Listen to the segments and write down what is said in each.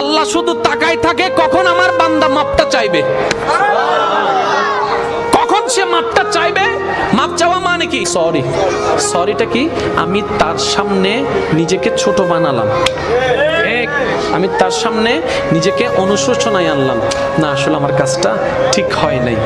আল্লাহ শুধু তাকাই থাকে কখন আমার বান্দা মাপটা চাইবে, কখন সে মাপটা চাইবে। মাপ চাওয়া মানে কি? সরিটা কি? আমি তার সামনে নিজেকে ছোট বানালাম, আমি তার সামনে নিজেকে অনুশোচনায় আনলাম, না আসলে আমার কাজটা ঠিক হয় নাই।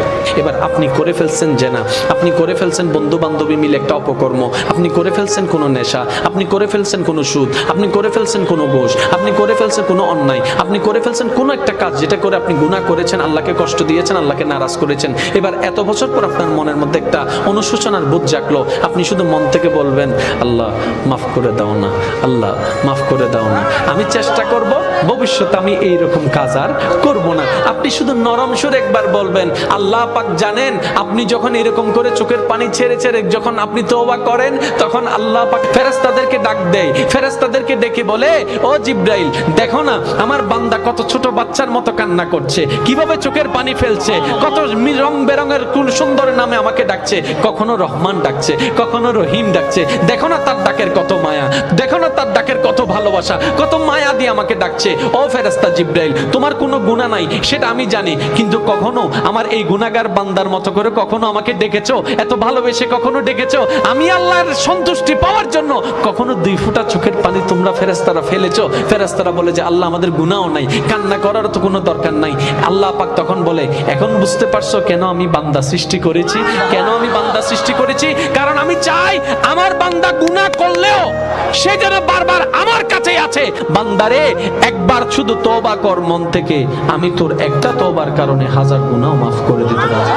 এবার আপনি করে ফেলছেন জেনা, আপনি করে ফেলছেন বন্ধু বান্ধবী মিলে একটা অপকর্ম, আপনি করে ফেলছেন কোনো নেশা, আপনি করে ফেলছেন কোনো সুদ, আপনি করে ফেলছেন কোনো ঘুষ, আপনি করে ফেলছেন কোনো অন্যায়, আপনি করে ফেলছেন কোনো একটা কাজ যেটা করে আপনি গুনাহ করেছেন, আল্লাহকে কষ্ট দিয়েছেন, আল্লাহকে নারাজ করেছেন। এবার এত বছর পর আপনার মনের মধ্যে একটা অনুশোচনার বোধ জাগলো, আপনি শুধু মন থেকে বলবেন আল্লাহ মাফ করে দাও না, আল্লাহ মাফ করে দাও না, আমি চেষ্টা করব ভবিষ্যতে আমি এইরকম কাজ আর করব না। আপনি শুধু নরম সুরে একবার বলবেন, আল্লাহ পাক জানেন আপনি যখন এরকম করে চোখের পানি ছেড়ে ছেড়ে যখন আপনি তওবা করেন, তখন আল্লাহ পাক ফেরেশতাদেরকে ডাক দেয়, ফেরেশতাদেরকে ডেকে বলে, ও জিবরাইল দেখো না আমার বান্দা কত ছোট বাচ্চার মতো কান্না করছে, কিভাবে চোখের পানি ফেলছে, কত রং বেরঙের কোন সুন্দর নামে আমাকে ডাকছে, কখনো রহমান ডাকছে, কখনো রহিম ডাকছে, দেখো না তার ডাকের কত মায়া, দেখো না তার ডাকের কত ভালোবাসা, কত মায়া দিয়ে আমাকে ডাকছে। ও ফেরেশতা জিবরাইল তোমার কোনো গুনাহ নাই সেটা আমি জানি, কিন্তু কখনো আমার এই গুনাহগার বান্দার মতো করে কখনো আমাকে ডেকেছো, এত ভালোবেসে কখনো ডেকেছো, আমি আল্লাহর সন্তুষ্টি পাওয়ার জন্য কখনো 2 ফোঁটা চোখের পানি তোমরা ফেরেশতারা ফেলেছো? ফেরেশতারা বলে যে আল্লাহ আমাদের গুনাহও নাই, কান্না করার তো কোনো দরকার নাই। আল্লাহ পাক তখন বলে, এখন বুঝতে পারছো কেন আমি বান্দা সৃষ্টি করেছি, কেন আমি বান্দা সৃষ্টি করেছি? কারণ আমি চাই আমার বান্দা গুনাহ করলেও সে যেন বারবার আমার কাছেই আছে। বান্দারে একবার শুধু তওবা কর মন থেকে, আমি তোর একটা তওবার কারণে 1000 গুনাহ মাফ করে দিতে পারি।